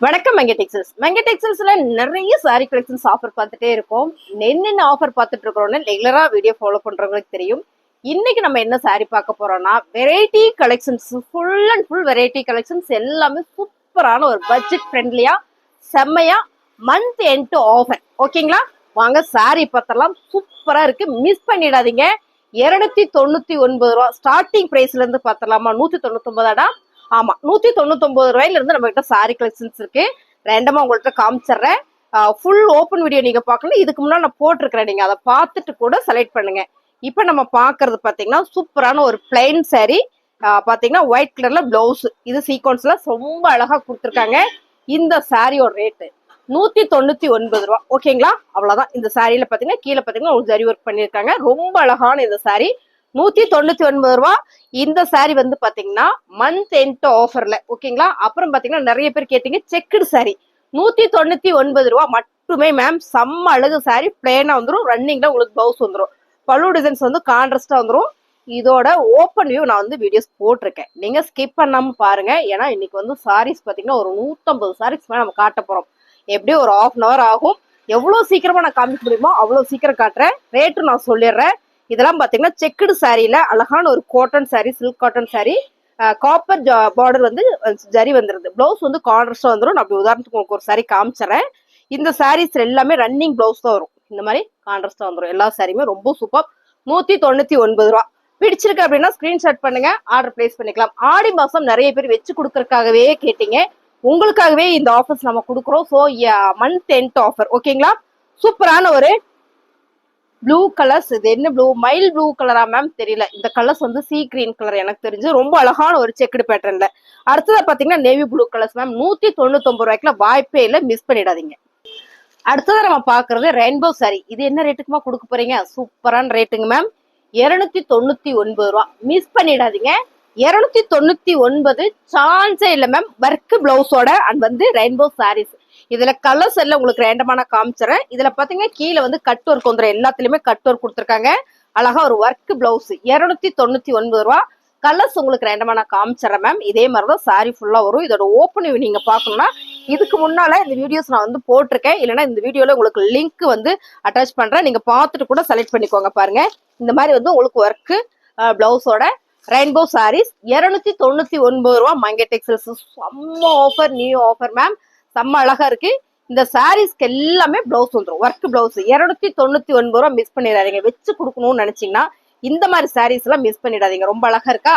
வணக்கம் மங்க டெக்ஸ்டைல்ஸ். மங்க டெக்ஸ்டைல்ஸ்ல நிறைய சாரி கலெக்ஷன்ஸ் ஆஃபர் பார்த்துட்டே இருக்கோம். என்னென்ன ஆஃபர் பார்த்துட்டு இருக்கிறோம்னு ரெகுலரா வீடியோ ஃபாலோ பண்றவங்களுக்கு தெரியும். இன்னைக்கு நம்ம என்ன சாரி பார்க்க போறோம்னா variety collections, full and full variety collections எல்லாமே சூப்பரான ஒரு பட்ஜெட் ஃப்ரெண்ட்லியா செம்மையா மந்த் எண்ட் ஆஃபர். ஓகேங்களா, வாங்க சாரி பார்த்தலாம். சூப்பரா இருக்கு, மிஸ் பண்ணிடாதீங்க. 299 ரூபா ஸ்டார்டிங் பிரைஸ்ல இருந்து பார்த்தலாமா? 199 ஆமா, 199 ரூபாயில இருந்து நம்ம கிட்ட சாரி கலெக்ஷன்ஸ் இருக்கு. ரேண்டமா உங்கள்கிட்ட காமிச்சிடுறேன். ஃபுல் ஓப்பன் வீடியோ நீங்க பார்க்கணும். இதுக்கு முன்னாடி நான் போட்டிருக்கிறேன், நீங்க அதை பார்த்துட்டு கூட செலக்ட் பண்ணுங்க. இப்ப நம்ம பாக்குறது பாத்தீங்கன்னா சூப்பரான ஒரு பிளைன் சாரி. பாத்தீங்கன்னா ஒயிட் கலர்ல பிளவுஸ், இது சீக்வன்ஸ்ல ரொம்ப அழகா கொடுத்துருக்காங்க. இந்த சாரியோட ரேட்டு 199 ரூபா. ஓகேங்களா, அவ்வளவுதான். இந்த சாரியில பாத்தீங்கன்னா கீழே பாத்தீங்கன்னா ஒரு ஜரி ஒர்க் பண்ணிருக்காங்க. ரொம்ப அழகான இந்த சாரி 199 ரூபா. இந்த சாரி வந்து பாத்தீங்கன்னா மந்த் எண்ட் ஆஃபர்ல. ஓகேங்களா, அப்புறம் பாத்தீங்கன்னா நிறைய பேர் கேட்டீங்க செக்குடு சாரி 199 ரூபா மட்டுமே மேம். செம்ம அழகு சாரி, பிளேனா வந்துடும். ரன்னிங்ல உங்களுக்கு பிளவுஸ் வந்துடும். பல்லு டிசைன்ஸ் வந்து கான்ட்ராஸ்டா வந்துடும். இதோட ஓப்பன் வியூ நான் வந்து வீடியோஸ் போட்டிருக்கேன், நீங்க ஸ்கிப் பண்ணாம பாருங்க. ஏன்னா இன்னைக்கு வந்து சாரீஸ் பாத்தீங்கன்னா ஒரு 150 சாரீஸ் மேல நம்ம காட்ட போறோம். எப்படியும் ஒரு 1/2 hour ஆகும். எவ்வளவு சீக்கிரமா நான் காமிக்க முடியுமோ அவ்வளவு சீக்கிரம் காட்டுறேன். ரேட்டு நான் சொல்லிடுறேன். இதெல்லாம் பாத்தீங்கன்னா செக்குடு சாரியில அழகான ஒரு cotton sorry, silk cotton sorry. Copper border வந்து ஜரி வந்துருது. பிளவுஸ் வந்து கான்ட்ராஸ்டா வந்துடும். நான் அப்படி உதாரணத்துக்கு உங்களுக்கு ஒரு சாரி காமிச்சிடறேன். இந்த சாரீஸ் எல்லாமே ரன்னிங் பிளவுஸ் தான் வரும். இந்த மாதிரி கான்ட்ராஸ்டா வந்துடும். எல்லா சாரியுமே ரொம்ப சூப்பர். 199 ரூபா. பிடிச்சிருக்கு அப்படின்னா ஸ்கிரீன்ஷாட் பண்ணுங்க, ஆர்டர் பிளேஸ் பண்ணிக்கலாம். ஆடி மாசம் நிறைய பேர் வச்சு கொடுக்கறதுக்காகவே கேட்டீங்க. உங்களுக்காகவே இந்த ஆஃபர்ஸ் நம்ம கொடுக்குறோம். So month end offer. ஓகேங்களா, சூப்பரான ஒரு ப்ளூ கலர்ஸ். இது என்ன ப்ளூ, மைல் ப்ளூ கலரா மேம் தெரியல. இந்த கலர்ஸ் வந்து சீ கிரீன் கலர் எனக்கு தெரிஞ்சு. ரொம்ப அழகான ஒரு செக்குடு பேட்டர்ன்ல. அடுத்ததா பாத்தீங்கன்னா நேவி ப்ளூ கலர்ஸ் மேம். 199 ரூபாய்க்குல வாய்ப்பே இல்லை, மிஸ் பண்ணிடாதீங்க. அடுத்ததா நம்ம பாக்குறது ரெயின்போ சாரி. இது என்ன ரேட்டுக்குமா கொடுக்க போறீங்க? சூப்பரான ரேட்டுங்க மேம், 299 ரூபா. மிஸ் பண்ணிடாதீங்க. 299 சான்ஸே இல்லை மேம். ஒர்க் பிளவுஸோட அண்ட் வந்து ரெயின்போ சாரீஸ். இதுல கலர்ஸ் எல்லாம் உங்களுக்கு ரேண்டமா நான் காமிச்சிடறேன். இதுல பாத்தீங்கன்னா கீழே வந்து கட் ஒர்க் வந்துடும். எல்லாத்துலயுமே கட் ஒர்க் கொடுத்துருக்காங்க. அழகா ஒரு ஒர்க் பிளவுஸ் 299 ரூபா. கலர்ஸ் உங்களுக்கு ரேண்டமா நான் காமிச்சிடறேன் மேம். இதே மாதிரிதான் சாரி ஃபுல்லா வரும். இதோட ஓப்பன் நீங்க பாக்கணும்னா இதுக்கு முன்னால இந்த வீடியோஸ் நான் வந்து போட்டிருக்கேன். இல்லைன்னா இந்த வீடியோல உங்களுக்கு லிங்க் வந்து அட்டாச் பண்றேன், நீங்க பார்த்துட்டு கூட செலக்ட் பண்ணிக்கோங்க. பாருங்க, இந்த மாதிரி வந்து உங்களுக்கு ஒர்க் பிளவுஸோட ரெயின்போ சாரீஸ் 299 ரூபா. மங்க டெக்ஸ்டைல்ஸ் செம்ம ஆஃபர், நியூ ஆஃபர் மேம். செம்ம அழகா இருக்கு. இந்த சாரீஸ்க்கு எல்லாமே பிளவுஸ் வந்துடும், ஒர்க் பிளவுஸ். 299 ரூபா. மிஸ் பண்ணிடாதீங்க. வச்சு கொடுக்கணும்னு நினைச்சீங்கன்னா இந்த மாதிரி சாரீஸ் எல்லாம் மிஸ் பண்ணிடாதீங்க. ரொம்ப அழகா இருக்கா.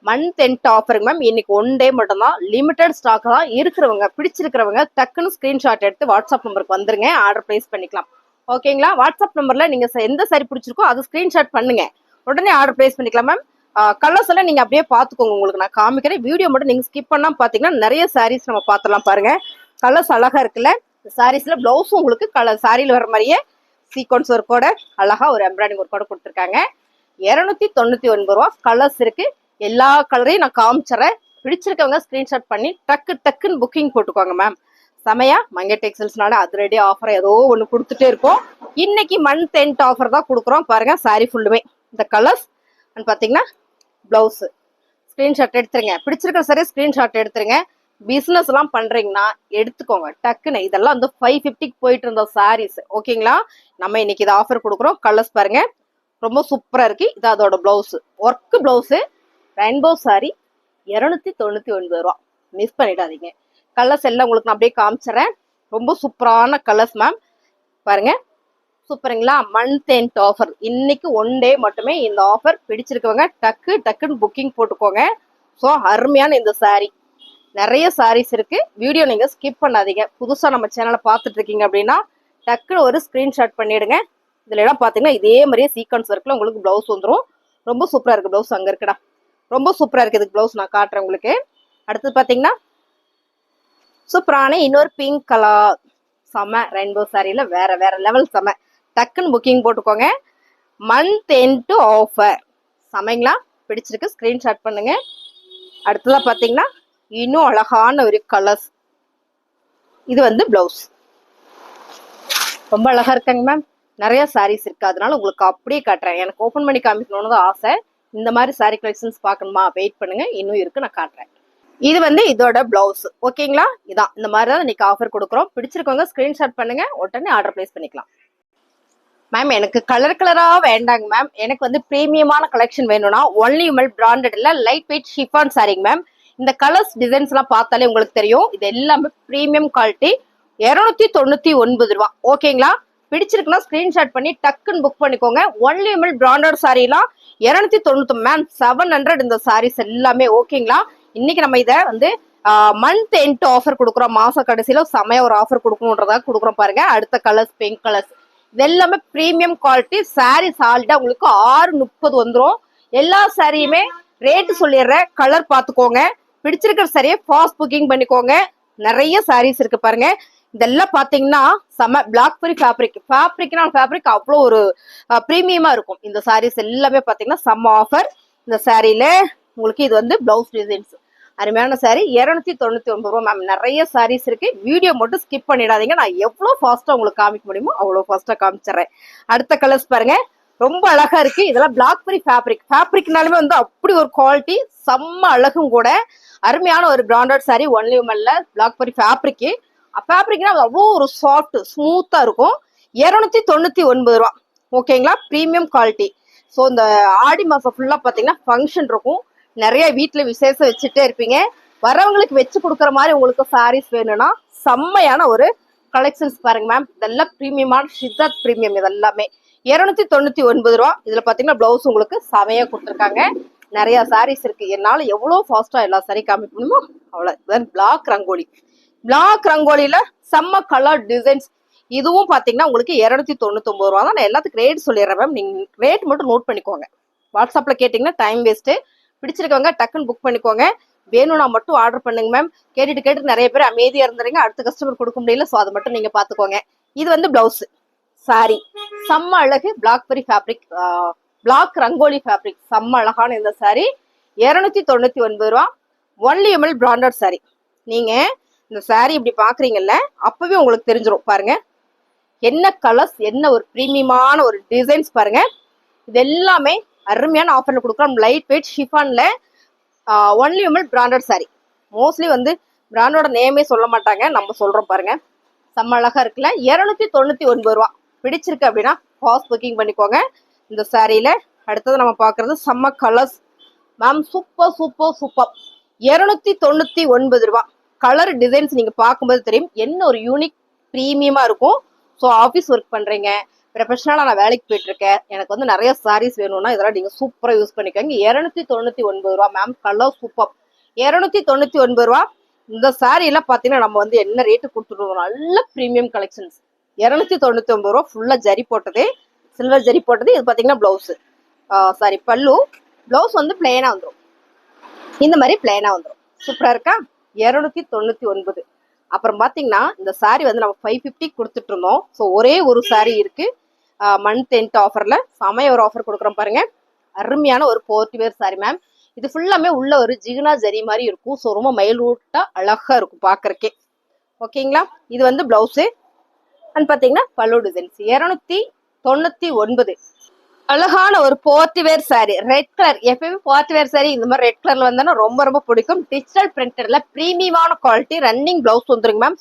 மந்த் எண்ட் ஆஃபருங்க மேம். இன்னைக்கு 1 டே மட்டும் தான், லிமிடெட் ஸ்டாக் தான். இருக்கிறவங்க பிடிச்சிருக்கிறவங்க டக்குன்னு ஸ்கிரீன்ஷாட் எடுத்து வாட்ஸ்அப் நம்பருக்கு வந்துருங்க, ஆர்டர் பிளேஸ் பண்ணிக்கலாம். ஓகேங்களா, வாட்ஸ்அப் நம்பர்ல நீங்க எந்த சாரி பிடிச்சிருக்கோ அது ஸ்கிரீன்ஷாட் பண்ணுங்க, உடனே ஆர்டர் பிளேஸ் பண்ணிக்கலாம் மேம். கலர்ஸ் எல்லாம் நீங்க அப்படியே பாத்துக்கோங்க, உங்களுக்கு நான் காமிக்கிறேன். வீடியோ மட்டும் நீங்க ஸ்கிப் பண்ணா பாத்தீங்கன்னா நிறைய சாரீஸ் நம்ம பார்த்தலாம். பாருங்க, கலர்ஸ் அழகா இருக்குல்ல. சாரீஸ்ல பிளவுஸும் உங்களுக்கு கலர் சாரியில வர மாதிரியே சீக்வன்ஸ் ஒர்க்கோட அழகா ஒரு எம்ப்ராய்டிங் ஒர்க்கோட கொடுத்துருக்காங்க. 299 ரூபா. கலர்ஸ் இருக்கு, எல்லா கலரையும் நான் காமிச்சிடறேன். பிடிச்சிருக்கவங்க ஸ்கிரீன்ஷாட் பண்ணி டக்குன்னு புக்கிங் போட்டுக்கோங்க மேம். செமையா மங்க டெக்ஸ்டைல்ஸ்னால அதிரடி ஆஃபர் ஏதோ ஒன்று கொடுத்துட்டே இருக்கோம். இன்னைக்கு மந்த் எண்ட் ஆஃபர் தான் கொடுக்குறோம். பாருங்க, சாரி ஃபுல்லுமே இந்த கலர்ஸ் அண்ட் பாத்தீங்கன்னா பிளவுஸ். ஸ்கிரீன்ஷாட் எடுத்துருங்க, பிடிச்சிருக்க சரி ஸ்கிரீன்ஷாட் எடுத்துருங்க. பிசினஸ் எல்லாம் பண்றீங்கன்னா எடுத்துக்கோங்க டக்குன்னு. இதெல்லாம் வந்து 550 போயிட்டு இருந்த சாரீஸ். ஓகேங்களா, நம்ம இன்னைக்கு இது ஆஃபர் கொடுக்குறோம். கலர்ஸ் பாருங்க, ரொம்ப சூப்பரா இருக்கு. இது அதோட blouse, work blouse, rainbow sorry 299 ரூபா. மிஸ் பண்ணிடாதீங்க. கலர்ஸ் எல்லாம் உங்களுக்கு நான் அப்படியே காமிச்சிடறேன். ரொம்ப சூப்பரான கலர்ஸ் மேம். பாருங்க, சூப்பருங்களா. Month end offer. இன்னைக்கு 1 டே மட்டுமே இந்த ஆஃபர். பிடிச்சிருக்கவங்க டக்குன்னு புக்கிங் போட்டுக்கோங்க. ஸோ அருமையான இந்த சாரி. நிறைய சாரீஸ் இருக்கு, வீடியோ நீங்க ஸ்கிப் பண்ணாதீங்க. புதுசா நம்ம சேனலை பார்த்துட்டு இருக்கீங்க அப்படின்னா டக்குன்னு ஒரு ஸ்கிரீன்ஷாட் பண்ணிடுங்க. இதுல எல்லாம் பாத்தீங்கன்னா இதே மாதிரியே சீக்வன்ஸ் ஒர்க்ல உங்களுக்கு பிளவுஸ் வந்துடும். ரொம்ப சூப்பரா இருக்கு. பிளவுஸ் அங்க இருக்குடா, ரொம்ப சூப்பரா இருக்கு. இதுக்கு பிளவுஸ் நான் காட்டுறேன் உங்களுக்கு. அடுத்து பாத்தீங்கன்னா சூப்பரான இன்னொரு பிங்க் கலர் செம ரெயின்போ சாரியில வேற லெவல் செம. டக்குன்னு புக்கிங் போட்டுக்கோங்க. மந்த் எண்ட் ஆஃபர் செமைங்களா. பிடிச்சிருக்கு ஸ்கிரீன்ஷாட் பண்ணுங்க. அடுத்ததா பாத்தீங்கன்னா இன்னும் அழகான ஒரு கலர்ஸ். இது வந்து பிளவுஸ் ரொம்ப அழகா இருக்காங்க மேம். நிறைய சாரீஸ் இருக்கு, அதனால உங்களுக்கு அப்படியே காட்டுறேன். எனக்கு ஓப்பன் பண்ணி காமிக்கணும்னு தான் ஆசை. இந்த மாதிரி சாரி கலெக்ஷன்ஸ் பார்க்கணுமா? வெயிட் பண்ணுங்க, இன்னும் இருக்கு, நான் காட்டுறேன். இது வந்து இதோட பிளவுஸ். ஓகேங்களா? இதான் இந்த மாதிரி தான் இன்னைக்கு ஆஃபர் கொடுக்குறோம். பிடிச்சிருக்கவங்க ஸ்கிரீன்ஷாட் பண்ணுங்க, உடனே ஆர்டர் பிளேஸ் பண்ணிக்கலாம். மேம் எனக்கு கலர் கலரா வேண்டாங்க மேம், எனக்கு வந்து பிரீமியமான கலெக்ஷன் வேணும்னா ஒன்லி மல் பிராண்டட்ல லைட் வெயிட் ஷிஃபான் சாரிங்க மேம். இந்த கலர்ஸ் டிசைன்ஸ் எல்லாம் பார்த்தாலே உங்களுக்கு தெரியும், இது எல்லாமே பிரீமியம் குவாலிட்டி. 299 ரூபா. ஓகேங்களா? பிடிச்சிருக்குன்னா ஸ்கிரீன்ஷாட் பண்ணி டக்குன்னு புக் பண்ணிக்கோங்க. ஒன்லி மல் பிராண்டட் சாரிலாம் 299 மேம். 700 இந்த சாரீஸ் எல்லாமே. ஓகேங்களா? இன்னைக்கு நம்ம இதை வந்து மந்த் எண்ட் ஆஃபர் கொடுக்குறோம். மாச கடைசியில செமையா ஒரு ஆஃபர் கொடுக்கணுன்றதாக கொடுக்குறோம் பாருங்க. அடுத்த கலர்ஸ் பிங்க் கலர்ஸ் இது எல்லாமே பிரீமியம் குவாலிட்டி. சாரி சாலிடா உங்களுக்கு 630 வந்துடும். எல்லா சாரியுமே ரேட்டு சொல்லிடுறேன், கலர் பார்த்துக்கோங்க. பிடிச்சிருக்கிற சாரியை ஃபாஸ்ட் புக்கிங் பண்ணிக்கோங்க. நிறைய சாரீஸ் இருக்கு பாருங்க. இதெல்லாம் பாத்தீங்கன்னா செம பிளாக் பெரி ஃபேப்ரிக் அவ்வளோ ஒரு பிரீமியமா இருக்கும். இந்த சாரீஸ் எல்லாமே பாத்தீங்கன்னா செம்ம ஆஃபர். இந்த சாரியில உங்களுக்கு இது வந்து பிளவுஸ் டிசைன்ஸ் அருமையான சாரி. 299 ரூபா மேம். நிறைய சாரீஸ் இருக்கு, வீடியோ மட்டும் ஸ்கிப் பண்ணிடாதீங்க. நான் எவ்வளோ ஃபாஸ்டா உங்களுக்கு காமிக்க முடியுமோ அவ்வளோ ஃபாஸ்டா காமிச்சிடுறேன். அடுத்த கலர்ஸ் பாருங்க, ரொம்ப அழகா இருக்கு. இதெல்லாம் பிளாக் பெரி ஃபேப்ரிக்னாலுமே வந்து அப்படி ஒரு குவாலிட்டி, செம்ம அழகும் கூட. அருமையான ஒரு பிராண்டட் சாரி. ஒன்லி உமன்ல பிளாக் பெரி ஃபேப்ரிக்னா அவ்வளோ ஒரு சாஃப்ட் ஸ்மூத்தா இருக்கும். 299 ரூபா. ஓகேங்களா? Premium quality. ஸோ இந்த ஆடி மாசம் ஃபுல்லா பாத்தீங்கன்னா ஃபங்க்ஷன் இருக்கும், நிறைய வீட்டுல விசேஷம் வச்சுட்டே இருப்பீங்க. வரவங்களுக்கு வச்சு கொடுக்குற மாதிரி உங்களுக்கு சாரீஸ் வேணும்னா செம்மையான ஒரு கலெக்ஷன்ஸ் பாருங்க மேம். இதெல்லாம் பிரீமியமான சித்தார்த் பிரீமியம். இதெல்லாமே 299 ரூபா. இதுல பாத்தீங்கன்னா பிளவுஸ் உங்களுக்கு செமையா கொடுத்துருக்காங்க. நிறைய சாரீஸ் இருக்கு. என்னால எவ்வளவு ஃபாஸ்டா எல்லா சாரி காமிக்க முடியுமோ அவ்வளவு. பிளாக் ரங்கோலியில செம்ம கலர் டிசைன்ஸ். இதுவும் பாத்தீங்கன்னா உங்களுக்கு 299 ரூபா தான். நான் எல்லாத்துக்கும் ரேட் சொல்லிடுறேன் மேம், நீங்க ரேட் மட்டும் நோட் பண்ணிக்கோங்க. வாட்ஸ்அப்ல கேட்டீங்கன்னா டைம் வேஸ்ட். பிடிச்சிருக்கவங்க டக்குன்னு புக் பண்ணிக்கோங்க. வேணும்னா மட்டும் ஆர்டர் பண்ணுங்க மேம். கேட்டுட்டு நிறைய பேர் அமைதியா இருந்துறீங்க, அடுத்த கஸ்டமர் கொடுக்க முடியல. ஸோ அதை மட்டும் நீங்க பாத்துக்கோங்க. இது வந்து பிளவுஸ் சாரி செம்ம அழகு. பிளாக் ரங்கோலி ஃபேப்ரிக் செம்ம அழகான இந்த சாரி. 299 ரூபா. Only ML branded sorry. நீங்க இந்த சாரி இப்படி பாக்குறீங்கல்ல, அப்பவே உங்களுக்கு தெரிஞ்சிடும் பாருங்க என்ன கலர்ஸ், என்ன ஒரு பிரீமியமான ஒரு டிசைன்ஸ் பாருங்க. இது எல்லாமே அருமையான ஆஃபர்ல கொடுக்குறோம். லைட் வெயிட் ஷிஃபான்ல only ML branded sari. Mostly வந்து பிராண்டோட நேமே சொல்ல மாட்டாங்க, நம்ம சொல்றோம் பாருங்க. செம்ம அழகா இருக்குல்ல. 299 ரூபா. பிடிச்சிருக்கு அப்படின்னா ஃபாஸ்ட் புக்கிங் பண்ணிக்கோங்க. இந்த சாரியில அடுத்தது நம்ம பாக்குறது செம்ம கலர்ஸ் மேம். சூப்பர் 299 ரூபா. கலர் டிசைன்ஸ் நீங்க பார்க்கும்போது தெரியும் என்ன ஒரு யூனிக் பிரீமியமா இருக்கும். ஸோ ஆஃபீஸ் ஒர்க் பண்றீங்க, ப்ரொஃபஷனலா நான் வேலைக்கு போயிட்டு இருக்கேன், எனக்கு வந்து நிறைய சாரீஸ் வேணும்னா இதெல்லாம் நீங்க சூப்பரா யூஸ் பண்ணிக்கோங்க. 299 ரூபா மேம். Colour super. 299 ரூபா. இந்த சாரி எல்லாம் பாத்தீங்கன்னா நம்ம வந்து என்ன ரேட்டு கொடுத்துருவோம், நல்ல பிரீமியம் கலெக்ஷன்ஸ். 299 ரூபா. ஃபுல்லா ஜரி போட்டது, சில்வர் ஜரி போட்டது. இது பாத்தீங்கன்னா பிளவுஸ் சாரி பல்லு. பிளவுஸ் வந்து பிளெயினா வந்துடும், இந்த மாதிரி பிளெயினா வந்துடும். சூப்பரா இருக்கா? 299. அப்புறம் பாத்தீங்கன்னா இந்த சாரி வந்து நம்ம 550 கொடுத்துட்டு இருந்தோம். ஸோ ஒரே ஒரு சாரி இருக்கு மந்த் எண்ட் ஆஃபர்ல. சமைய ஒரு ஆஃபர் கொடுக்குறோம் பாருங்க. அருமையான ஒரு போர்ட்டிவேர் சாரி மேம். இது ஃபுல்லாமே உள்ள ஒரு ஜிகுனா ஜரி மாதிரி இருக்கும். ஸோ ரொம்ப மைல்ரூட்டா அழகா இருக்கும் பாக்குறக்கே. ஓகேங்களா? இது வந்து பிளவுஸ் அண்ட் பாத்தீங்கன்னா பல்லு டிசைன்ஸ். 299. அழகான ஒரு போர்ட்டிவேர் சாரி. Red colour. எப்பயுமே போர்ட்டிவேர் சாரி இந்த மாதிரி ரெட் கலர்ல வந்தா ரொம்ப ரொம்ப பிடிக்கும். டிஜிட்டல் பிரிண்டர்ல பிரீமியமான குவாலிட்டி. ரன்னிங் பிளவுஸ் வந்துருங்க மேம்.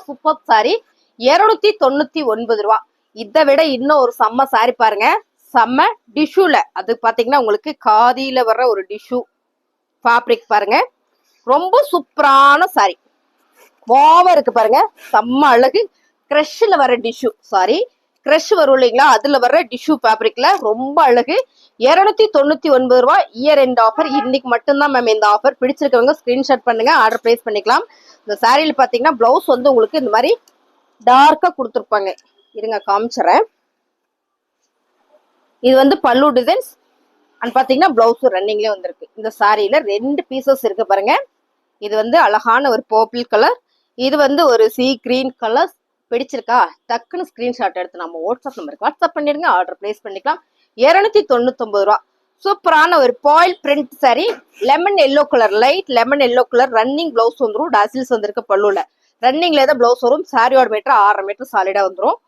சூப்பர் சாரி. 299 ரூபா. இதை விட இன்னும் ஒரு செம்ம சாரி பாருங்க. செம்ம டிஷ்யூல, அது பாத்தீங்கன்னா உங்களுக்கு காதியில வர்ற ஒரு டிஷ்யூ ஃபேப்ரிக் பாருங்க. ரொம்ப சூப்பரான சாரி. வாவா இருக்கு பாருங்க. செம்ம அழகு. கிரஷ்ல வர டிஷ்யூ, சாரி கிரஷ் வரும் இல்லைங்களா, அதுல வர்ற டிஷ்யூ ஃபேப்ரிக்ல ரொம்ப அழகு. 299 ரூபா. Year end offer. இன்னைக்கு மட்டும்தான் மேம் இந்த ஆஃபர். பிடிச்சிருக்கவங்க ஸ்கிரீன்ஷாட் பண்ணுங்க, ஆர்டர் பிளேஸ் பண்ணிக்கலாம். இந்த சாரியில பாத்தீங்கன்னா பிளவுஸ் வந்து உங்களுக்கு இந்த மாதிரி டார்க்கா கொடுத்துருப்பாங்க. இருங்க காமிச்சுறேன். இது வந்து பல்லு டிசைன்ஸ் அண்ட் பாத்தீங்கன்னா பிளவுஸ் ரன்னிங்லேயே வந்திருக்கு. இந்த சாரியில 2 பீசஸ் இருக்கு பாருங்க. இது வந்து அழகான ஒரு பர்பிள் கலர், இது வந்து ஒரு சீ கிரீன் கலர். பிடிச்சிருக்கா? டக்குன்னு ஸ்கிரீன்ஷாட் எடுத்து நம்ம வாட்ஸ்அப் நம்பருக்கு வாட்ஸ்அப் பண்ணிடுங்க, ஆர்டர் பிளேஸ் பண்ணிக்கலாம். 299 ரூபா. சூப்பரான ஒரு boil print sorry. Lemon yellow colour, light lemon yellow colour. Running blouse வந்துடும். டாசில்ஸ் வந்திருக்கு பல்லுல. ரன்னிங்ல தான் பிளவுஸ் வரும். சாரியோட மீட்டர் 6.5 மீட்டர் சாலிடா வந்துடும்.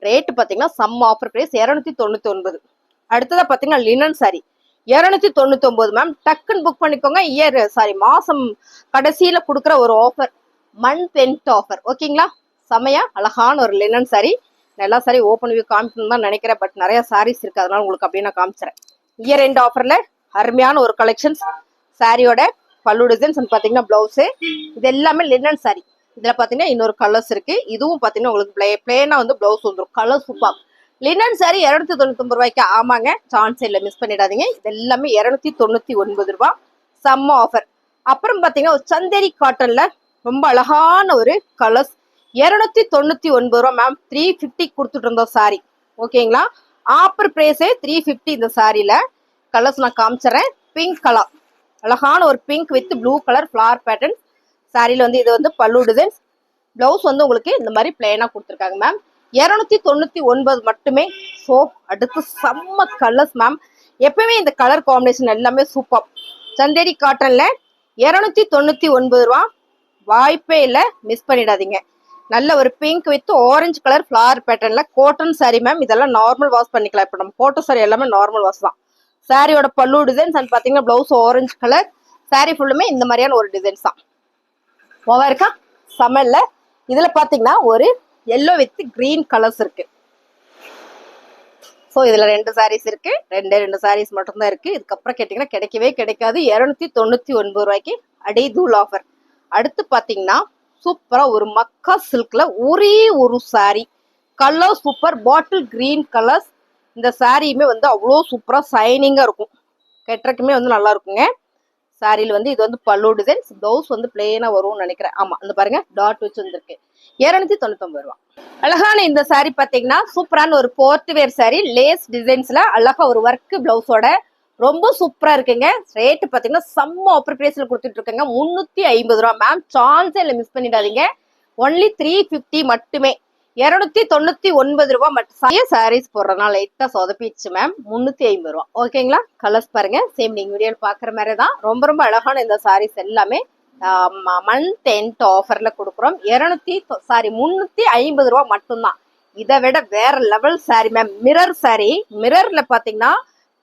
ரேட் பாத்தீங்கன்னா சம் ஆஃபர் பிரைஸ் 299. அடுத்ததா பாத்தீங்கன்னா லினன் சாரி. 299 மேம். டக்குன்னு புக் பண்ணிக்கோங்க. மாசம் கடைசியில கொடுக்குற ஒரு ஆஃபர், மந்த் எண்ட் ஆஃபர். ஓகேங்களா? செமையா அழகான ஒரு லினன் சாரி. எல்லா சாரி ஓப்பன் வியூ காமிக்கணும்னு தான் நினைக்கிறேன், பட் நிறைய சாரீஸ் இருக்கு, அதனால உங்களுக்கு அப்படியே நான் காமிச்சிடறேன். இயர் எண்ட் ஆஃபர்ல அருமையான ஒரு கலெக்ஷன்ஸ். சாரியோட பல்லு டிசைன்ஸ் பாத்தீங்கன்னா பிளவுஸ், இது எல்லாமே லினன் சாரி. இதுல பாத்தீங்கன்னா இன்னொரு கலர்ஸ் இருக்கு. இதுவும் பாத்தீங்கன்னா உங்களுக்கு பிளேனா வந்து பிளவுஸ் வந்துடும். Colour super. லினன் சாரி 299 ரூபாய்க்கு. ஆமாங்க, சான்ஸ் இல்லை, மிஸ் பண்ணிடாதீங்க. இது எல்லாமே 299 ரூபாய். செம்ம ஆஃபர். அப்புறம் பாத்தீங்கன்னா ஒரு சந்தேரி காட்டன்ல ரொம்ப அழகான ஒரு கலர்ஸ், 299 ரூபாய் மேம். 350 கொடுத்துட்டு இருந்தோம் சாரி. ஓகேங்களா? ஆஃபர் பிரைஸே 350. இந்த சாரியில கலர்ஸ் நான் காமிச்சிடறேன். பிங்க் கலர், அழகான ஒரு pink with blue colour flower pattern சாரியில வந்து இது வந்து பல்லு டிசைன்ஸ். பிளவுஸ் வந்து உங்களுக்கு இந்த மாதிரி பிளெயினா கொடுத்துருக்காங்க மேம். 299 மட்டுமே. ஸோ அடுத்து செம்ம கலர்ஸ் மேம். எப்பவுமே இந்த கலர் காம்பினேஷன் எல்லாமே சூப்பர். சந்தேரி காட்டன்ல 299 ரூபா. வாய்ப்பே இல்லை, மிஸ் பண்ணிடாதீங்க. நல்ல ஒரு pink with orange colour flower பேட்டர்ன்ல காட்டன் சாரி மேம். இதெல்லாம் நார்மல் வாஷ் பண்ணிக்கலாம். இப்போ நம்ம போட்டோ சாரி எல்லாமே நார்மல் வாஷ் தான். சாரியோட பல்லு டிசைன்ஸ் அண்ட் பாத்தீங்கன்னா பிளவுஸ் ஆரஞ்சு கலர். சாரி ஃபுல்லுமே இந்த மாதிரியான ஒரு டிசைன்ஸ் தான். ஓவா இருக்கா? சமல்ல. இதுல பாத்தீங்கன்னா ஒரு எல்லோ வித் கிரீன் கலர்ஸ் இருக்கு. ஸோ இதுல 2 சாரீஸ் இருக்கு. 2 சாரீஸ் மட்டும்தான் இருக்கு. இதுக்கப்புறம் கேட்டீங்கன்னா கிடைக்கவே கிடைக்காது. 299 ரூபாய்க்கு அடி தூள் ஆஃபர். அடுத்து பாத்தீங்கன்னா சூப்பரா ஒரு மக்கா சில்க்ல ஒரே ஒரு sorry. Colour super, bottle green colours. இந்த சாரியுமே வந்து அவ்வளோ சூப்பரா சைனிங்கா இருக்கும். கெட்டுறக்குமே வந்து நல்லா இருக்குங்க. சாரியில வந்து இது வந்து பல்லு டிசைன்ஸ். பிளவுஸ் வந்து பிளெயினா வரும்னு நினைக்கிறேன். ஆமா, இந்த பாருங்க டாட் வச்சு வந்துருக்கு. 299 ரூபாய். அழகான இந்த சாரி பாத்தீங்கன்னா சூப்பரான ஒரு போர்ட் வேர் சாரி. லேஸ் டிசைன்ஸ்ல அழகா ஒரு ஒர்க் பிளவுஸோட ரொம்ப சூப்பரா இருக்குங்க. ரேட்டு பாத்தீங்கன்னா செம்ம ஆஃபர் பிரைஸ்ல கொடுத்துட்டு இருக்காங்க. 350 ரூபாய் மேம். சான்ஸே இல்லை, மிஸ் பண்ணிடாதீங்க. ஒன்லி 350 மட்டுமே. 299 ரூபாய் மட்டும். சாரீஸ் போடுறதுனால லைட்டா சொதப்பிடுச்சு மேம். 350 ரூபாய். ஓகேங்களா? கலர்ஸ் பாருங்க, சேம் நீங்க வீடியோல பாக்குற மாதிரி தான். ரொம்ப ரொம்ப அழகான இந்த சாரீஸ் எல்லாமே மந்த் எண்ட் ஆஃபர்ல கொடுக்குறோம். 350 ரூபாய் மட்டும்தான். இதை விட வேற level sari ma'am. Mirror sari. மிரர்ல பாத்தீங்கன்னா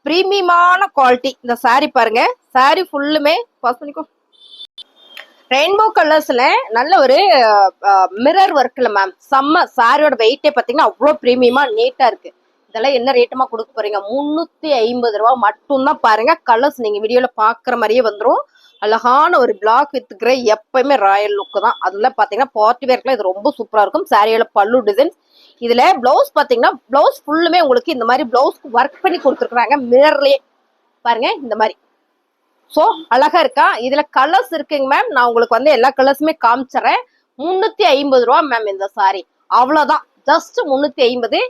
பிரீமியமான குவாலிட்டி. இந்த சாரி பாருங்க. சாரி ஃபுல்லுமே பாஸ் பண்ணிக்கோ. ரெயின்போ கலர்ஸ்ல நல்ல ஒரு மிரர் ஒர்க்ல மேம். செம்ம. சாரியோட வெயிட்டே பாத்தீங்கன்னா அவ்வளோ பிரீமியமா நீட்டா இருக்கு. இதெல்லாம் என்ன ரேட்டமா கொடுக்க போறீங்க? 350 ரூபாய் மட்டும்தான். பாருங்க கலர்ஸ் நீங்க வீடியோல பாக்குற மாதிரியே வந்துடும். அழகான ஒரு பிளாக் வித் கிரே. எப்பயுமே ராயல் லுக் தான். அதுல பாத்தீங்கன்னா பார்ட்டி வேர்க்குலாம் இது ரொம்ப சூப்பரா இருக்கும். சாரியோட பல்லு டிசைன்ஸ். இதுல பிளவுஸ் பாத்தீங்கன்னா பிளவுஸ் ஃபுல்லுமே உங்களுக்கு இந்த மாதிரி பிளவுஸ்க்கு ஒர்க் பண்ணி கொடுத்துருக்காங்க. மிரர்லயே பாருங்க இந்த மாதிரி. ஸோ அழகா இருக்கா? இதுல கலர்ஸ் இருக்குங்க மேம். நான் உங்களுக்கு வந்து எல்லா கலர்ஸுமே காமிச்சிடறேன். 350 ரூபா மேம் இந்த சாரி. அவ்வளவுதான். ஜஸ்ட் 350.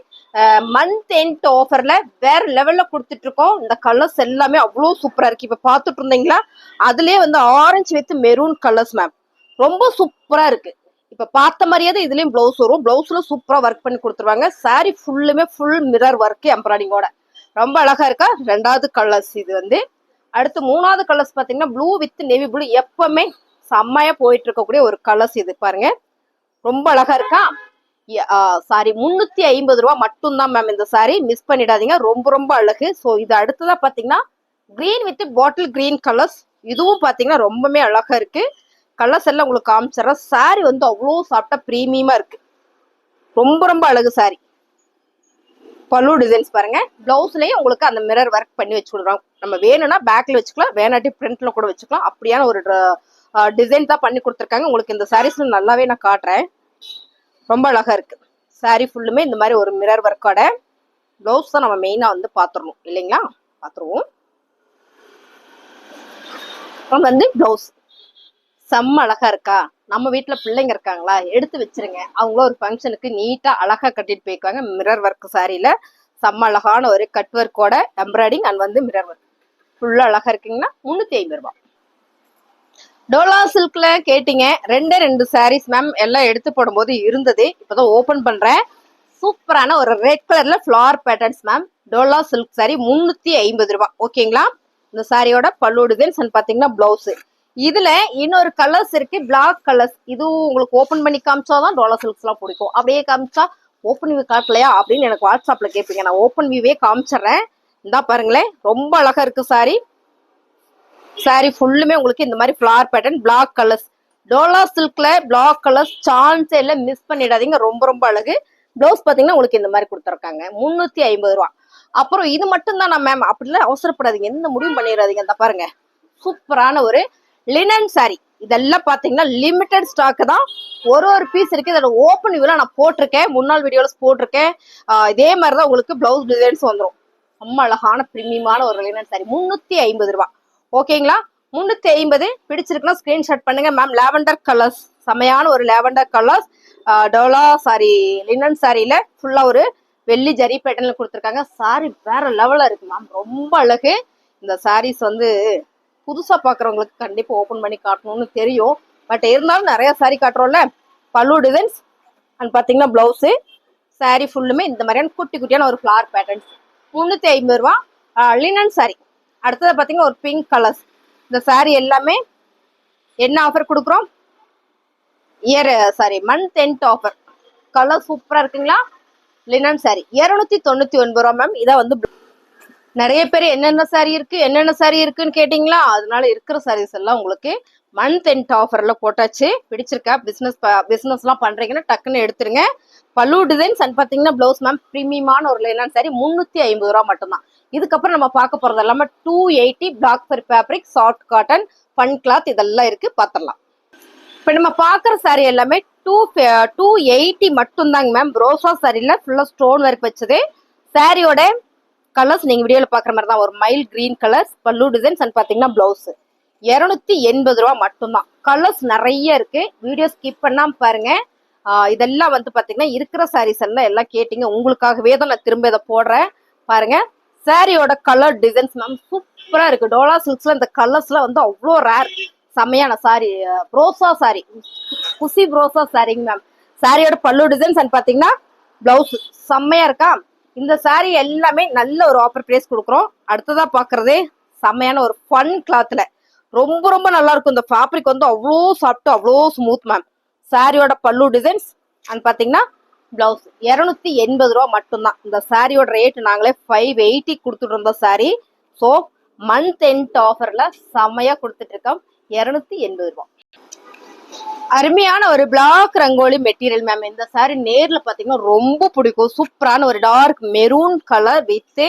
மந்த் எண்ட் ஆஃபர்ல வேற லெவல்ல கொடுத்துட்டு இருக்கோம். இந்த கலர்ஸ் எல்லாமே அவ்வளோ சூப்பரா இருக்கு. இப்ப பாத்துட்டு இருந்தீங்களா? அதுலயே வந்து orange with maroon colours ma'am. ரொம்ப சூப்பரா இருக்கு. இப்ப பார்த்த மாதிரியே இதுலயும் பிளவுஸ் வரும். பிளவுஸ்ல சூப்பரா ஒர்க் பண்ணி கொடுத்துருவாங்க. சாரி ஃபுல்லுமே ஃபுல் மிரர் ஒர்க் எம்ப்ராய்டிங்கோட ரொம்ப அழகா இருக்கா? 2வது கலர்ஸ் இது வந்து. அடுத்து 3வது கலர்ஸ் பாத்தீங்கன்னா ப்ளூ வித் நேவி ப்ளூ. எப்பவுமே செம்மையா போயிட்டு இருக்கக்கூடிய ஒரு கலர்ஸ் இது பாருங்க. ரொம்ப அழகா இருக்கா? சாரி 350 ரூபாய் மட்டும்தான் மேம் இந்த சாரி. மிஸ் பண்ணிடாதீங்க. ரொம்ப ரொம்ப அழகு. ஸோ இது அடுத்ததா பாத்தீங்கன்னா green with bottle green colours. இதுவும் பாத்தீங்கன்னா ரொம்பவே அழகா இருக்கு. கலர்ஸ் எல்லாம் உங்களுக்கு காமிச்சிடறேன். சாரி வந்து அவ்வளோ சாப்பிட்டா பிரீமியமா இருக்கு. ரொம்ப ரொம்ப அழகு சாரி. பல்லு டிசைன்ஸ் பாருங்க. பிளவுஸ்லயே உங்களுக்கு அந்த மிரர் ஒர்க் பண்ணி வச்சு கொடுக்குறாங்க. நம்ம வேணும்னா பேக்ல வச்சுக்கலாம், வேணாட்டி பிரிண்ட்ல கூட வச்சுக்கலாம். அப்படியான ஒரு டிசைன் தான் பண்ணி கொடுத்துருக்காங்க. உங்களுக்கு இந்த சாரீஸ் நல்லாவே நான் காட்டுறேன். ரொம்ப அழகா இருக்கு. சாரி ஃபுல்லுமே இந்த மாதிரி ஒரு மிரர் ஒர்க்கோட. பிளவுஸ் தான் நம்ம மெயினா வந்து பாத்துறணும் இல்லைங்களா? பாத்துருவோம். வந்து பிளவுஸ் செம்ம அழகா இருக்கா? நம்ம வீட்டுல பிள்ளைங்க இருக்காங்களா? எடுத்து வச்சிருங்க. அவங்களும் ஒரு ஃபங்க்ஷனுக்கு நீட்டா அழகா கட்டிட்டு போய்க்குவாங்க. மிரர் ஒர்க் சாரியில செம்ம அழகான ஒரு கட் ஒர்க்கோட எம்ப்ராய்டிங் அண்ட் வந்து மிரர் ஒர்க் ஃபுல்லா அழகா இருக்குங்கன்னா 350 ரூபாய். டோலா சில்க்ல கேட்டீங்க. 2 சாரீஸ் மேம். எல்லாம் எடுத்து போடும்போது இருந்தது. இப்பதான் ஓபன் பண்றேன். சூப்பரான ஒரு ரெட் கலர்ல flower patterns ma'am. Dola silk sorry 350 ரூபாய். ஓகேங்களா? இந்த சாரியோட பல்லு டிசைன்ஸ் பாத்தீங்கன்னா பிளவுஸ். இதுல இன்னொரு கலர்ஸ் இருக்கு, பிளாக் கலர்ஸ். இதுவும் உங்களுக்கு ஓபன் பண்ணி காமிச்சாதான் டோலா சில்க்ஸ் எல்லாம் பிடிக்கும். அப்படியே காமிச்சா ஓப்பன் வியூ காட்டலையா அப்படின்னு எனக்கு வாட்ஸ்அப்ல கேட்பீங்க. நான் ஓப்பன் வியூவே காமிச்சிடுறேன். இந்தா பாருங்களேன், ரொம்ப அழகா இருக்கு சாரி. சாரி ஃபுல்லுமே உங்களுக்கு இந்த மாதிரி floral pattern, black colours, Dola சில்க்ல பிளாக் கலர்ஸ் சான்ஸே இல்ல, மிஸ் பண்ணிடாதீங்க. ரொம்ப ரொம்ப அழகு. பிளவுஸ் பாத்தீங்கன்னா உங்களுக்கு இந்த மாதிரி கொடுத்துருக்காங்க. 350 ரூபா. அப்புறம் இது மட்டும் தான் மேம் அப்படிலாம் அவசரப்படாதீங்க, எந்த முடிவும் பண்ணிடாதீங்க. இந்த பாருங்க, சூப்பரான ஒரு லினன் சாரி. இதெல்லாம் பாத்தீங்கன்னா லிமிடெட் ஸ்டாக் தான், ஒரு பீஸ் இருக்கு. இதோட ஓப்பன் வியூல நான் போட்டிருக்கேன், முன்னாள் வீடியோல போட்டிருக்கேன். இதே மாதிரிதான் உங்களுக்கு பிளவுஸ் டிசைன்ஸ் வந்துடும். ரொம்ப அழகான பிரீமியமான ஒரு லினன் சாரி, 350 ரூபா. ஓகேங்களா? 350 பிடிச்சிருக்குன்னா ஸ்கிரீன்ஷாட் பண்ணுங்க மேம். லாவெண்டர் கலர்ஸ், செமையான ஒரு lavender colours. Dola sari linen சாரியில ஃபுல்லா ஒரு வெள்ளி ஜரி பேட்டர்ல கொடுத்துருக்காங்க. சாரி வேற லெவலா இருக்கு மேம், ரொம்ப அழகு. இந்த சாரீஸ் வந்து புதுசா பாக்குறவங்களுக்கு கண்டிப்பா ஓபன் பண்ணி காட்டணும்னு தெரியும். பட் இருந்தாலும் நிறைய சாரி காட்டுறோம்ல. பல்லு டிசைன்ஸ் அண்ட் பாத்தீங்கன்னா பிளவுஸ். சாரி ஃபுல்லுமே இந்த மாதிரியான குட்டி குட்டியான ஒரு ஃபிளார் பேட்டர்ன்ஸ். 350 ரூபா லினன் சாரி. அடுத்தது பாத்தீங்கன்னா ஒரு பிங்க் கலர்ஸ். இந்த சாரி எல்லாமே என்ன ஆஃபர் கொடுக்குறோம்? Month end offer. கலர் சூப்பரா இருக்குங்களா? லினன் சாரி 299 ரூபா மேம். இதான் வந்து நிறைய பேர் என்னென்ன சாரி இருக்குன்னு கேட்டீங்களா? அதனால இருக்கிற சாரீஸ் எல்லாம் உங்களுக்கு மந்த் எண்ட் ஆஃபர்ல போட்டாச்சு. பிடிச்சிருக்கா? பிசினஸ் எல்லாம் பண்றீங்கன்னா டக்குன்னு எடுத்துருங்க. பல்லு டிசைன்ஸ் அண்ட் பாத்தீங்கன்னா பிளவுஸ் மேம் பிரீமியமான ஒரு லினன் சாரி 350 ரூபா மட்டும்தான். இதுக்கப்புறம் நம்ம பார்க்க போறது எல்லாமே 280 black fur fabric, soft cotton, fun cloth இதெல்லாம் இருக்கு, பாத்திரலாம். இப்ப நம்ம பாக்குற சாரி எல்லாமே 280 மட்டும் தாங்க மேம். ப்ரோசா சாரில ஃபுல்லா ஸ்டோன் ஒர்க் வச்சது. சாரியோட கலர்ஸ் நீங்க வீடியோல பாக்குற மாதிரி தான், ஒரு மைல் கிரீன் கலர்ஸ், பல்லு டிசைன்ஸ் அண்ட் பாத்தீங்கன்னா பிளவுஸ். 280 ரூபா மட்டும்தான். கலர்ஸ் நிறைய இருக்கு, வீடியோ ஸ்கிப் பண்ணாம பாருங்க. இதெல்லாம் வந்து பாத்தீங்கன்னா இருக்கிற சாரீஸ் எல்லாம் கேட்டீங்க, உங்களுக்காகவே தான் நான் திரும்ப இதை போடுறேன். பாருங்க சாரியோட கலர் டிசைன்ஸ் மேம் சூப்பரா இருக்கு. டோலா சில்க்ஸ்ல இந்த கலர்ஸ்ல வந்து அவ்வளோ ரேர், செம்மையான சாரி. ப்ரோசா சாரி, குசி ப்ரோசா சாரிங்க மேம். சாரியோட பல்லு டிசைன்ஸ் அண்ட் பாத்தீங்கன்னா பிளவுஸ் செம்மையா இருக்கா? இந்த சாரி எல்லாமே நல்ல ஒரு ஆஃபர் பிரைஸ் கொடுக்குறோம். அடுத்ததா பாக்குறதே செம்மையான ஒரு ஃபன் கிளாத்ல ரொம்ப ரொம்ப நல்லா இருக்கும். இந்த ஃபேப்ரிக் வந்து அவ்வளோ சாஃப்ட், அவ்வளோ ஸ்மூத் மேம். சாரியோட பல்லு டிசைன்ஸ் அண்ட் பாத்தீங்கன்னா பிளவுஸ் 280 ரூபா மட்டும்தான். இந்த சாரியோட ரேட் நாங்களே 580 கொடுத்துட்டு இருந்தோம் சாரி. ஸோ மந்த் எண்ட் ஆஃபர்ல செம்மையா கொடுத்துட்டு இருக்கோம். 280 ரூபா. அருமையான ஒரு பிளாக் ரங்கோலி மெட்டீரியல் மேம். இந்த சாரி நேர்ல பாத்தீங்கன்னா ரொம்ப பிடிக்கும். சூப்பரான ஒரு டார்க் மெரூன் கலர் வித்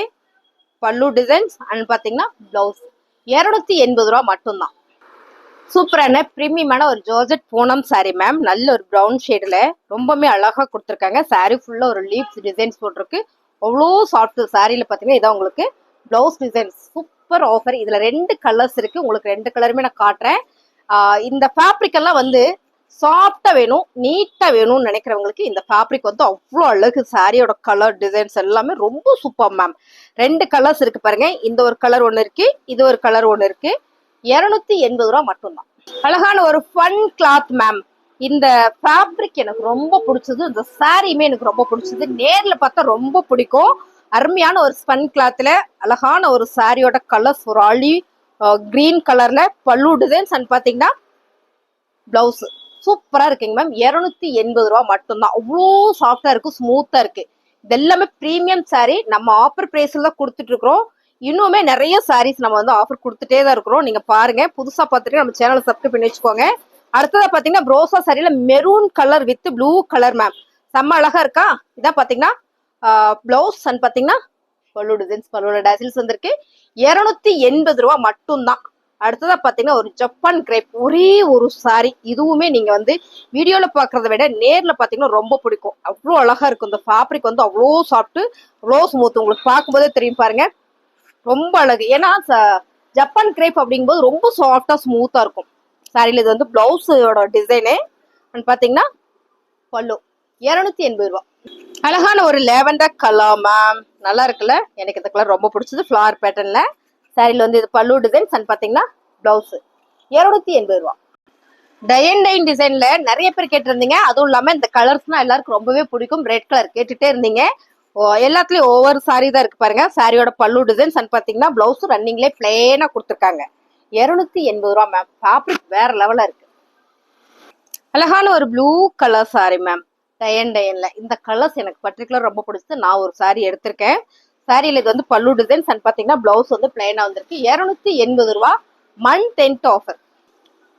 பல்லு டிசைன்ஸ் அண்ட் பாத்தீங்கன்னா பிளவுஸ். 280 ரூபா மட்டும்தான். சூப்பரான பிரீமியமான ஒரு ஜார்ஜெட் பூனம் சாரி மேம். நல்ல ஒரு ப்ரௌன் ஷேட்ல ரொம்பவே அழகா கொடுத்துருக்காங்க. சாரி ஃபுல்லா ஒரு லீவ்ஸ் டிசைன்ஸ் போட்டிருக்கு. அவ்வளோ சாஃப்ட். சாரியில பாத்தீங்கன்னா இதான் உங்களுக்கு பிளவுஸ் டிசைன்ஸ். Super offer. இதுல 2 கலர்ஸ் இருக்கு, உங்களுக்கு 2 கலருமே நான் காட்டுறேன். இந்த ஃபேப்ரிக் எல்லாம் வந்து சாஃப்டா வேணும், நீட்டா வேணும்னு நினைக்கிறவங்களுக்கு இந்த ஃபேப்ரிக் வந்து அவ்வளோ அழகு. சாரியோட கலர் டிசைன்ஸ் எல்லாமே ரொம்ப சூப்பர் மேம். 2 கலர்ஸ் இருக்கு பாருங்க. இந்த ஒரு கலர் ஒன்று இருக்கு, இது ஒரு கலர் ஒன்று இருக்கு. 280 ரூபா மட்டும்தான். அழகான ஒரு ஃபன் கிளாத் மேம். இந்த ஃபேப்ரிக் எனக்கு ரொம்ப பிடிச்சது, இந்த சாரியுமே எனக்கு ரொம்ப பிடிச்சது. நேர்ல பார்த்தா ரொம்ப பிடிக்கும். அருமையான ஒரு ஸ்பன் கிளாத்ல அழகான ஒரு சாரியோட கலர்ஸ் ஒரு ஆலிவ் கிரீன் கலர்ல பல்லு டிசைன்ஸ் அண்ட் பாத்தீங்கன்னா பிளவுஸ் சூப்பரா இருக்குங்க மேம். 280 ரூபா மட்டும்தான். அவ்வளோ சாஃப்டா இருக்கு, ஸ்மூத்தா இருக்கு. இது எல்லாமே பிரீமியம் சாரி. நம்ம ஆஃபர் பிரைஸ்ல தான் கொடுத்துட்டு இருக்கிறோம். இன்னுமே நிறைய சாரீஸ் நம்ம வந்து ஆஃபர் கொடுத்துட்டே தான் இருக்கிறோம். நீங்க பாருங்க, புதுசா பார்த்துட்டு நம்ம சேனலை சப்ஸ்கிரைப் பண்ணி வச்சுக்கோங்க. அடுத்ததா பாத்தீங்கன்னா ப்ரோசா சாரியில maroon colour with blue colour ma'am. செம்ம அழகா இருக்கா? இதான் பாத்தீங்கன்னா பிளவுஸ் அண்ட் பாத்தீங்கன்னா பல்லு டிசைன்ஸ், பல்லோட டேசில்ஸ் வந்திருக்கு. 280 ரூபா மட்டும்தான். அடுத்ததா பாத்தீங்கன்னா ஒரு ஜப்பான் கிரேப் ஒரே ஒரு சாரி. இதுவுமே நீங்க வந்து வீடியோல பாக்குறத விட நேர்ல பாத்தீங்கன்னா ரொம்ப பிடிக்கும். அவ்வளோ அழகா இருக்கும். இந்த ஃபேப்ரிக் வந்து அவ்வளோ சாஃப்ட், அவ்வளோ ஸ்மூத். உங்களுக்கு பார்க்கும்போதே தெரியும் பாருங்க, ரொம்ப அழகு. ஏன்னா ஜப்பான் கிரேப் அப்படிங்கும்போது ரொம்ப சாஃப்டா ஸ்மூத்தா இருக்கும் சாரில. இது வந்து பிளவுஸோட டிசைனு அண்ட் பாத்தீங்கன்னா பல்லு. 280 ரூபா. அழகான ஒரு லேவண்டர் கலர் மேம். நல்லா இருக்குல்ல? எனக்கு இந்த கலர் ரொம்ப பிடிச்சது. ஃபிளார் பேட்டர்ன்ல சாரில வந்து இது பல்லு டிசைன்ஸ் அண்ட் பாத்தீங்கன்னா பிளவுஸ். 280 ரூபா. டைன் டிசைன்ல நிறைய பேர் கேட்டிருந்தீங்க. அதுவும் இல்லாம இந்த கலர்ஸ்னா எல்லாருக்கும் ரொம்பவே பிடிக்கும். ரெட் கலர் கேட்டுட்டே இருந்தீங்க. எல்லாத்துலயும் ஒவ்வொரு சாரி தான் இருக்கு பாருங்க. சாரியோட பல்லு டிசைன்ஸ் அண்ட் பாத்தீங்கன்னா பிளவுஸ் ரன்னிங்லேயே பிளேனா கொடுத்துருக்காங்க. 280 ரூபா மேம். ஃபேப்ரிக் வேற லெவலா இருக்கு. அழகான ஒரு ப்ளூ கலர் சாரி மேம். டைன்ல இந்த கலர்ஸ் எனக்கு பர்டிகுலர் ரொம்ப பிடிச்சது. நான் ஒரு சாரி எடுத்திருக்கேன். சாரியில இது வந்து பல்லு டிசைன்ஸ் அண்ட் பாத்தீங்கன்னா பிளவுஸ் வந்து பிளைனா வந்திருக்கு. 280 ரூபா மந்த் 10th ஆஃபர்.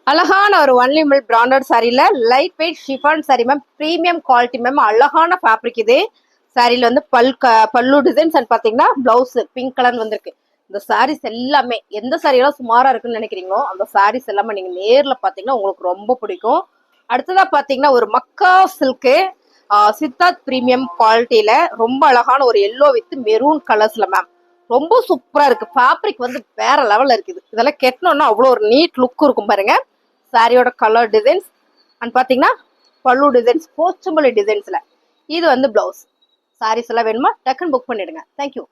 அழகான ஒரு ஒன்லி மில் பிராண்டட் சாரியில light weight chiffon sari ma'am, premium quality ma'am, அழகான ஃபேப்ரிக் இது. சாரியில வந்து பல்லு டிசைன்ஸ் அண்ட் பாத்தீங்கன்னா பிளவுஸ் பிங்க் கலர் வந்திருக்கு. இந்த சாரீஸ் எல்லாமே எந்த சாரியெல்லாம் சுமாரா இருக்குன்னு நினைக்கிறீங்களோ அந்த சாரீஸ் எல்லாமே நீங்க நேர்ல பாத்தீங்கன்னா உங்களுக்கு ரொம்ப பிடிக்கும். அடுத்ததா பாத்தீங்கன்னா ஒரு மக்கா சில்கு சித்தார்த் பிரீமியம் குவாலிட்டியில ரொம்ப அழகான ஒரு எல்லோ வித் மெரூன் கலர்ஸ்ல மேம், ரொம்ப சூப்பரா இருக்கு. ஃபேப்ரிக் வந்து வேற லெவல்ல இருக்குது. இதெல்லாம் கெட்டணும்னா அவ்வளோ ஒரு நீட் லுக் இருக்கும் பாருங்க. சாரியோட கலர் டிசைன்ஸ் அண்ட் பாத்தீங்கன்னா பல்லு டிசைன்ஸ் போச்சம்பள்ளி டிசைன்ஸ்ல. இது வந்து பிளவுஸ். சாரீஸ் எல்லாம் வேணுமா டக்குன்னு புக் பண்ணிடுங்க. தேங்க்யூ.